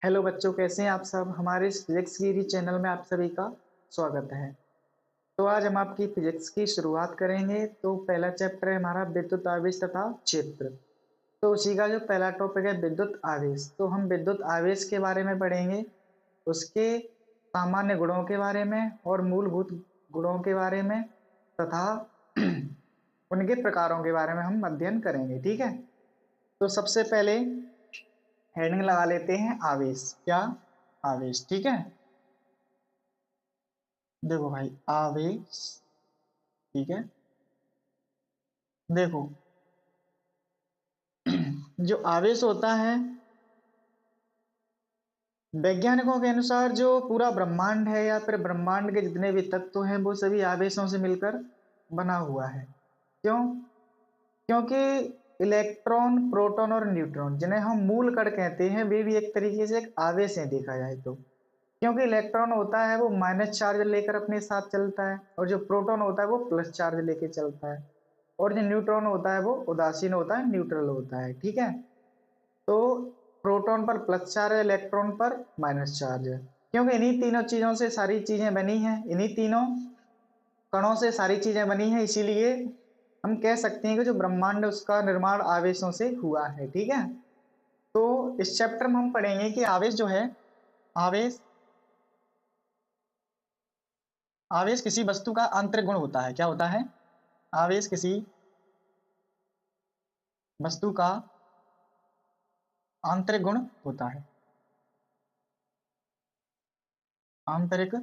Hello बच्चों, कैसे हैं आप सब। हमारे इस फिजिक्स गिरी चैनल में आप सभी का स्वागत है। तो आज हम आपकी फिजिक्स की शुरुआत करेंगे। तो पहला चैप्टर है हमारा विद्युत आवेश तथा क्षेत्र। तो उसी का जो पहला टॉपिक है विद्युत आवेश। तो हम विद्युत आवेश के बारे में पढ़ेंगे, उसके सामान्य गुणों के बारे में और मूलभूत गुणों के बारे में तथा उनके प्रकारों के बारे में हम अध्ययन करेंगे। ठीक है, तो सबसे पहले हेडिंग लगा लेते हैं आवेश। क्या? आवेश। ठीक है, देखो भाई आवेश। ठीक है, देखो जो आवेश होता है, वैज्ञानिकों के अनुसार जो पूरा ब्रह्मांड है या फिर ब्रह्मांड के जितने भी तत्व हैं वो सभी आवेशों से मिलकर बना हुआ है। क्यों? क्योंकि इलेक्ट्रॉन, प्रोटॉन और न्यूट्रॉन, जिन्हें हम मूल कण कहते हैं, वे भी एक तरीके से एक आवेश है देखा जाए तो। क्योंकि इलेक्ट्रॉन होता है वो माइनस चार्ज लेकर अपने साथ चलता है, और जो प्रोटॉन होता है वो प्लस चार्ज लेकर चलता है, और जो न्यूट्रॉन होता है वो उदासीन होता है, न्यूट्रल होता है। ठीक है, तो प्रोटॉन पर प्लस चार्ज है, इलेक्ट्रॉन पर माइनस चार्ज है। क्योंकि इन्हीं तीनों चीजों से सारी चीजें बनी हैं, इन्हीं तीनों कणों से सारी चीजें बनी हैं, इसीलिए हम कह सकते हैं कि जो ब्रह्मांड है उसका निर्माण आवेशों से हुआ है। ठीक है, तो इस चैप्टर में हम पढ़ेंगे कि आवेश जो है, आवेश आवेश किसी वस्तु का आंतरिक गुण होता है। क्या होता है? आवेश किसी वस्तु का आंतरिक गुण होता है। आंतरिक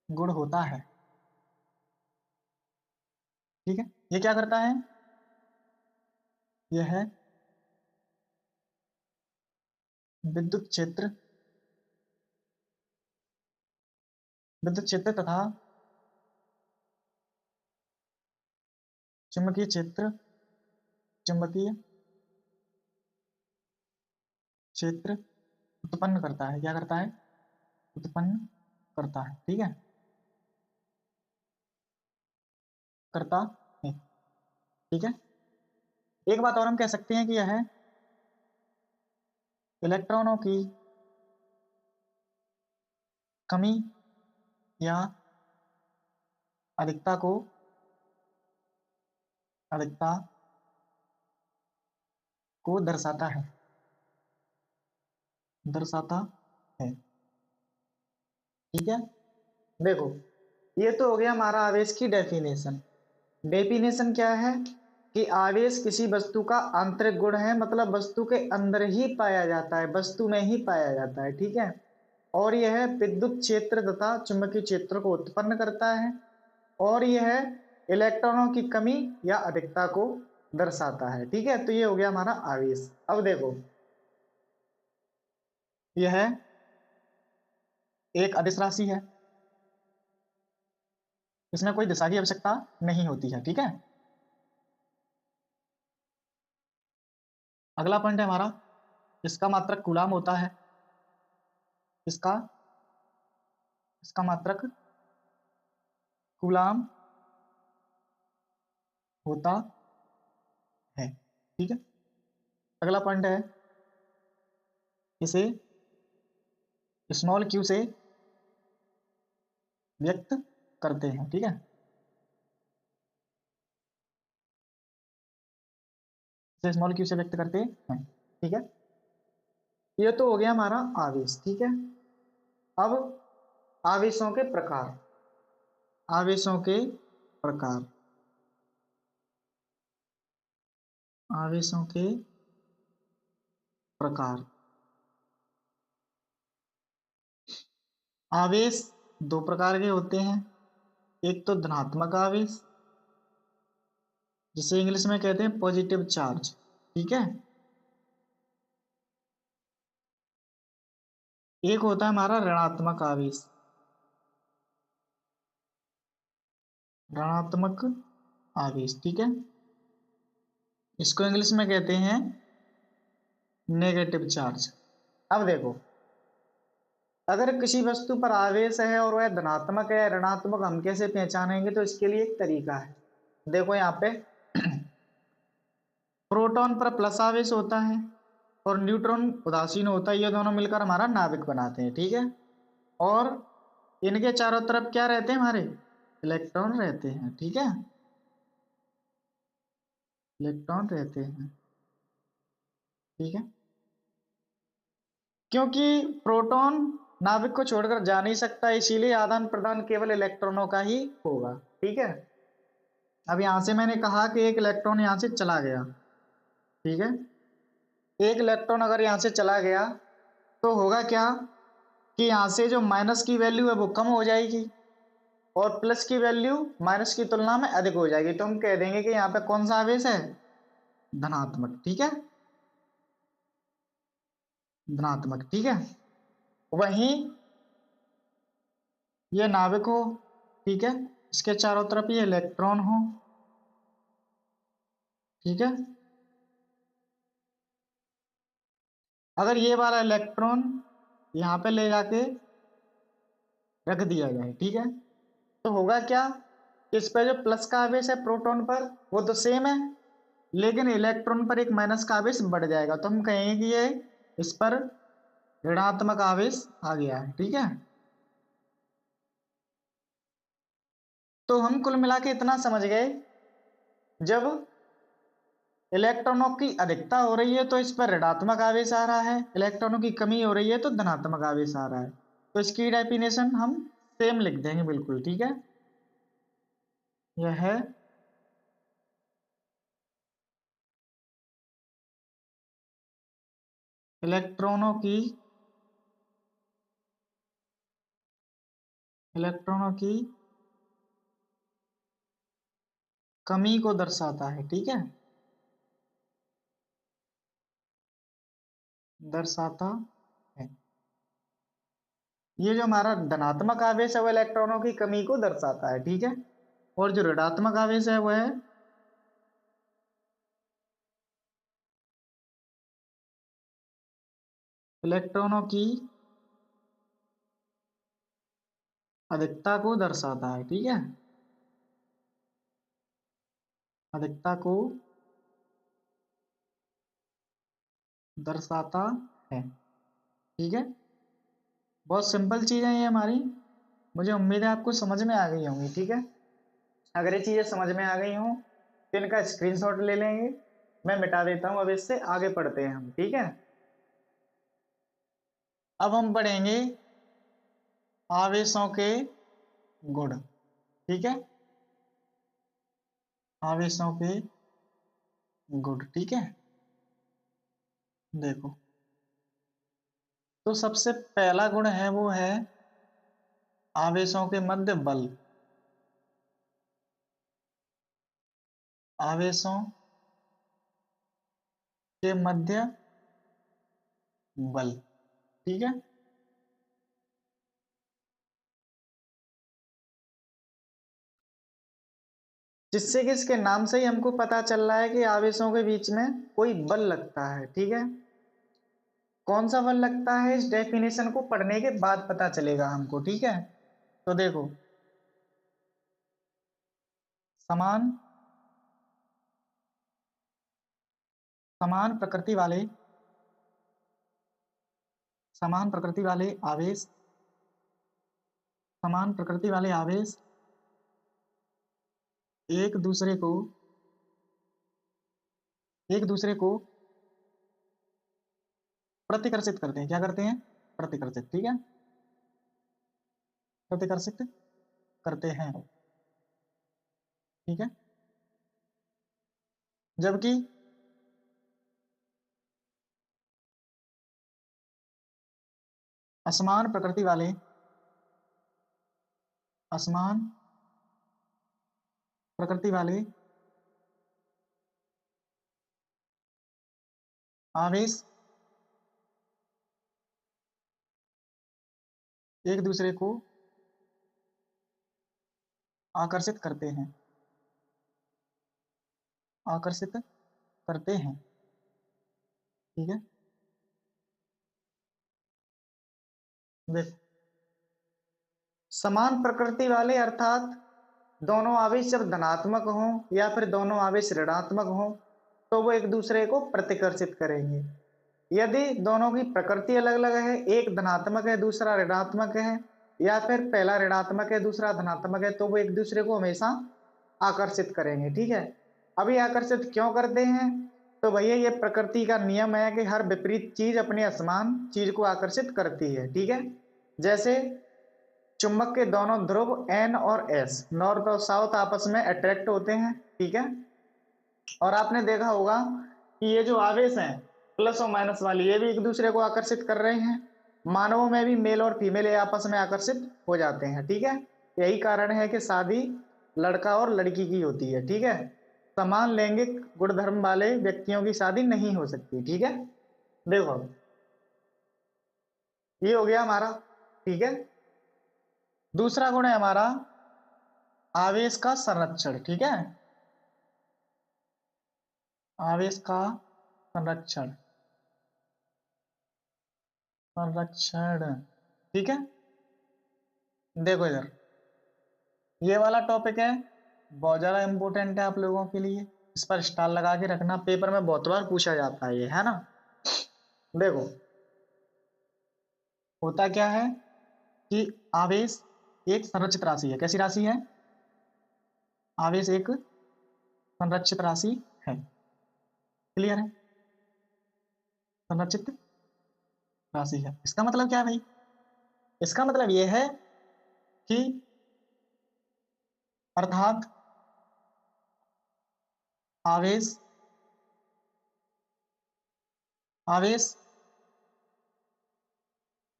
गुण होता है। ठीक है, ये क्या करता है? यह है विद्युत क्षेत्र, विद्युत क्षेत्र तथा चुंबकीय क्षेत्र, चुंबकीय क्षेत्र उत्पन्न करता है। क्या करता है? उत्पन्न करता है। ठीक है, करता है। ठीक है, एक बात और हम कह सकते हैं कि यह है इलेक्ट्रॉनों की कमी या अधिकता को, अधिकता को दर्शाता है, दर्शाता है। ठीक है, देखो ये तो हो गया हमारा आवेश की डेफिनेशन। डेफिनेशन क्या है कि आवेश किसी वस्तु का आंतरिक गुण है, मतलब वस्तु के अंदर ही पाया जाता है, वस्तु में ही पाया जाता है। ठीक है, और यह विद्युत क्षेत्र तथा चुंबकीय क्षेत्र को उत्पन्न करता है, और यह इलेक्ट्रॉनों की कमी या अधिकता को दर्शाता है। ठीक है, तो ये हो गया हमारा आवेश। अब देखो यह एक अदिश राशि है, इसमें कोई दिशा की आवश्यकता नहीं होती है। ठीक है, अगला पॉइंट है हमारा, इसका मात्रक कूलाम होता है। इसका इसका मात्रक कूलाम होता है। ठीक है, अगला पॉइंट है, इसे स्मॉल क्यू से व्यक्त करते हैं। ठीक है, इसे स्मॉल क्यू से व्यक्त करते हैं। ठीक है, ये तो हो गया हमारा आवेश। ठीक है, अब आवेशों के प्रकार, आवेशों के प्रकार, आवेशों के प्रकार। आवेश दो प्रकार के होते हैं, एक तो धनात्मक आवेश, जिसे इंग्लिश में कहते हैं पॉजिटिव चार्ज। ठीक है, एक होता है हमारा ऋणात्मक आवेश, ऋणात्मक आवेश। ठीक है, इसको इंग्लिश में कहते हैं नेगेटिव चार्ज। अब देखो, अगर किसी वस्तु पर आवेश है और वह धनात्मक है या ऋणात्मक, हम कैसे पहचानेंगे? तो इसके लिए एक तरीका है। देखो यहाँ पे प्रोटॉन पर प्लस आवेश होता है, और न्यूट्रॉन उदासीन होता है, ये दोनों मिलकर हमारा नाभिक बनाते हैं, ठीक है। और इनके चारों तरफ क्या रहते हैं, हमारे इलेक्ट्रॉन रहते हैं, ठीक है, इलेक्ट्रॉन रहते हैं, ठीक है। क्योंकि प्रोटॉन नाभिक को छोड़कर जा नहीं सकता, इसीलिए आदान प्रदान केवल इलेक्ट्रॉनों का ही होगा, ठीक है। अब यहां से मैंने कहा कि एक इलेक्ट्रॉन यहां से चला गया, ठीक है। एक इलेक्ट्रॉन अगर यहां से चला गया तो होगा क्या कि यहां से जो माइनस की वैल्यू है वो कम हो जाएगी और प्लस की वैल्यू माइनस की तुलना में अधिक हो जाएगी, तो हम कह देंगे कि यहाँ पे कौन सा आवेश है, धनात्मक, ठीक है, धनात्मक, ठीक है। वहीं ये नाभिक हो, ठीक है, इसके चारों तरफ ये इलेक्ट्रॉन हो, ठीक है। अगर ये वाला इलेक्ट्रॉन यहाँ पे ले जाके रख दिया जाए, ठीक है, तो होगा क्या, इस पे जो प्लस का आवेश है प्रोटॉन पर वो तो सेम है, लेकिन इलेक्ट्रॉन पर एक माइनस का आवेश बढ़ जाएगा, तो हम कहेंगे कि ये इस पर ऋणात्मक आवेश आ गया है, ठीक है। तो हम कुल मिला के इतना समझ गए, जब इलेक्ट्रॉनों की अधिकता हो रही है तो इस पर ऋणात्मक आवेश आ रहा है, इलेक्ट्रॉनों की कमी हो रही है तो धनात्मक आवेश आ रहा है, तो इसकी डेफिनेशन हम सेम लिख देंगे बिल्कुल, ठीक है। यह है इलेक्ट्रॉनों की कमी को दर्शाता है, ठीक है, दर्शाता है। ये जो हमारा धनात्मक आवेश है वो इलेक्ट्रॉनों की कमी को दर्शाता है, ठीक है, और जो ऋणात्मक आवेश है वह इलेक्ट्रॉनों की अधिकता को दर्शाता है, ठीक है, अधिकता को दर्शाता है, ठीक है। बहुत सिंपल चीज है ये हमारी, मुझे उम्मीद है आपको समझ में आ गई होंगी, ठीक है। अगर ये चीजें समझ में आ गई हों तो इनका स्क्रीनशॉट ले लेंगे, मैं मिटा देता हूं, अब इससे आगे पढ़ते हैं हम, ठीक है। अब हम पढ़ेंगे आवेशों के गुण, ठीक है, आवेशों के गुण, ठीक है। देखो, तो सबसे पहला गुण है वो है आवेशों के मध्य बल, आवेशों के मध्य बल, ठीक है। जिससे कि इसके नाम से ही हमको पता चल रहा है कि आवेशों के बीच में कोई बल लगता है, ठीक है। कौन सा बल लगता है इस डेफिनेशन को पढ़ने के बाद पता चलेगा हमको, ठीक है। तो देखो, समान समान प्रकृति वाले समान प्रकृति वाले आवेश समान प्रकृति वाले आवेश एक दूसरे को एक दूसरे को प्रतिकर्षित करते हैं, क्या करते हैं, प्रतिकर्षित, ठीक है, प्रतिकर्षित करते हैं, ठीक है। जबकि असमान प्रकृति वाले असमान प्रकृति वाले आवेश एक दूसरे को आकर्षित करते हैं, आकर्षित करते हैं, ठीक है। देखो, समान प्रकृति वाले अर्थात दोनों आवेश जब धनात्मक हों या फिर दोनों आवेश ऋणात्मक हों तो वो एक दूसरे को प्रतिकर्षित करेंगे, यदि दोनों की प्रकृति अलग अलग है, एक धनात्मक है दूसरा ऋणात्मक है, या फिर पहला ऋणात्मक है दूसरा धनात्मक है, तो वो एक दूसरे को हमेशा आकर्षित करेंगे। ठीक है, अभी आकर्षित क्यों करते हैं? तो भैया ये प्रकृति का नियम है कि हर विपरीत चीज अपने असमान चीज को आकर्षित करती है। ठीक है, जैसे चुंबक के दोनों ध्रुव N और S, नॉर्थ और साउथ, आपस में अट्रैक्ट होते हैं। ठीक है, और आपने देखा होगा कि ये जो आवेश हैं प्लस और माइनस वाली, ये भी एक दूसरे को आकर्षित कर रहे हैं। मानवों में भी मेल और फीमेल आपस में आकर्षित हो जाते हैं। ठीक है, यही कारण है कि शादी लड़का और लड़की की होती है। ठीक है, समान लैंगिक गुणधर्म वाले व्यक्तियों की शादी नहीं हो सकती। ठीक है, देखो ये हो गया हमारा। ठीक है, दूसरा गुण है हमारा आवेश का संरक्षण। ठीक है, आवेश का संरक्षण, संरक्षण। ठीक है, देखो इधर ये वाला टॉपिक है, बहुत ज्यादा इंपॉर्टेंट है आप लोगों के लिए, इस पर स्टार लगा के रखना, पेपर में बहुत बार पूछा जाता है ये, है ना। देखो होता क्या है कि आवेश एक संरक्षित राशि है। कैसी राशि है? आवेश एक संरक्षित राशि है। क्लियर है? संरक्षित राशि है, इसका मतलब क्या है भाई? इसका मतलब यह है कि अर्थात आवेश आवेश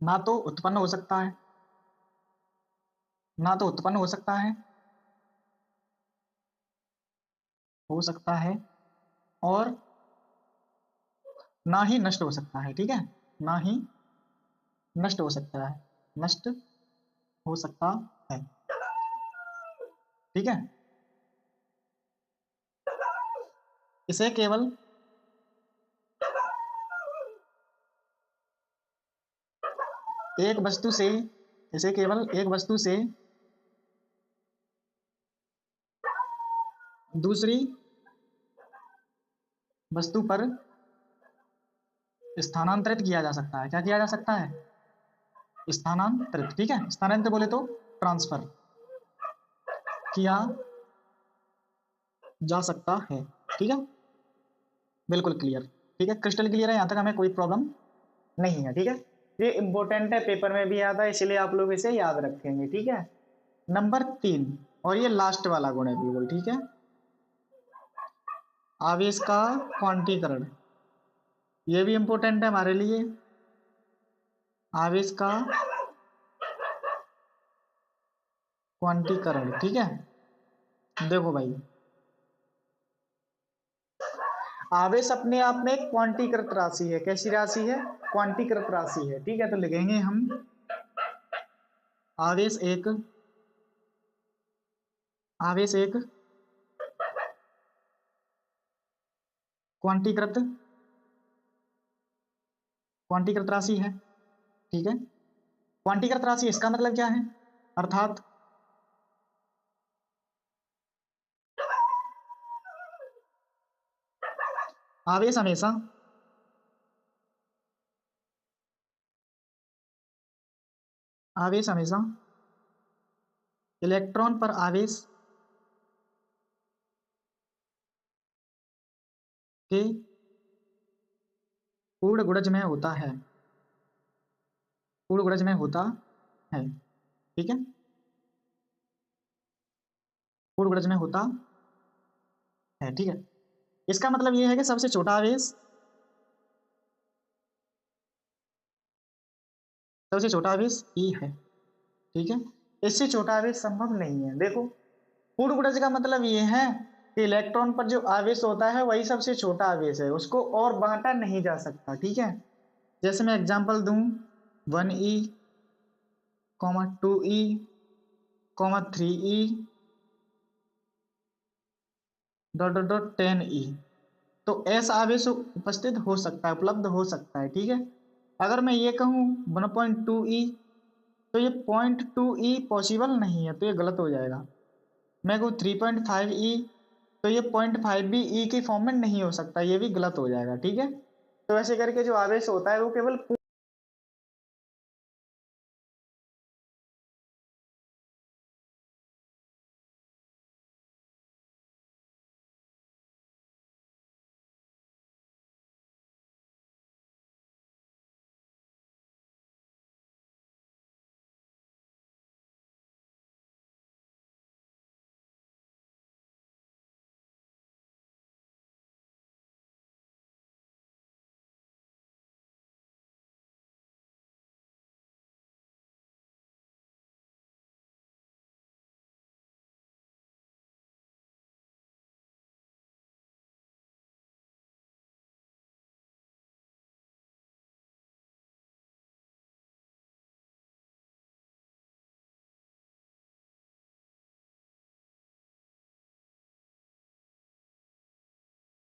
ना तो उत्पन्न हो सकता है, ना तो उत्पन्न हो सकता है, और ना ही नष्ट हो सकता है। ठीक है, ना ही नष्ट हो सकता है, नष्ट हो सकता है। ठीक है, इसे केवल एक वस्तु से, इसे केवल एक वस्तु से दूसरी वस्तु पर स्थानांतरित किया जा सकता है। क्या किया जा सकता है? स्थानांतरित। ठीक है, स्थानांतरित बोले तो ट्रांसफर किया जा सकता है। ठीक है, बिल्कुल क्लियर। ठीक है, क्रिस्टल क्लियर है, यहां तक हमें कोई प्रॉब्लम नहीं है। ठीक है, ये इंपॉर्टेंट है, पेपर में भी आता है, इसलिए आप लोग इसे याद रखेंगे। ठीक है, नंबर 3, और ये लास्ट वाला गुण है बिल्कुल। ठीक है, आवेश का क्वांटीकरण, ये भी इंपॉर्टेंट है हमारे लिए। आवेश का क्वांटीकरण। ठीक है, देखो भाई आवेश अपने आप में एक क्वांटीकृत राशि है। कैसी राशि है? क्वांटीकृत राशि है। ठीक है, तो लिखेंगे हम आवेश एक क्वांटीकृत राशि है। ठीक है, क्वांटीकृत राशि, इसका मतलब क्या है? अर्थात आवेश हमेशा इलेक्ट्रॉन पर आवेश के पूर्ण गुणज में होता है, पूर्ण गुणज में होता है। ठीक है, पूर्ण गुणज में होता है। ठीक है, इसका मतलब यह है कि सबसे छोटा आवेश E है। ठीक है, इससे छोटा आवेश संभव नहीं है। देखो पूर्ण गुणज का मतलब यह है कि इलेक्ट्रॉन पर जो आवेश होता है वही सबसे छोटा आवेश है, उसको और बांटा नहीं जा सकता। ठीक है, जैसे मैं एग्जांपल दूं 1e, 2e, 3e, 10e, तो ऐसा आवेश उपस्थित हो सकता है, उपलब्ध हो सकता है। ठीक है, अगर मैं ये कहूँ 1.2e, तो ये 0.2e पॉसिबल नहीं है, तो ये गलत हो जाएगा। मैं कहूँ 3.5e, तो ये 0.5 भी e के फॉर्म में नहीं हो सकता, ये भी गलत हो जाएगा। ठीक है, तो ऐसे करके जो आवेश होता है वो केवल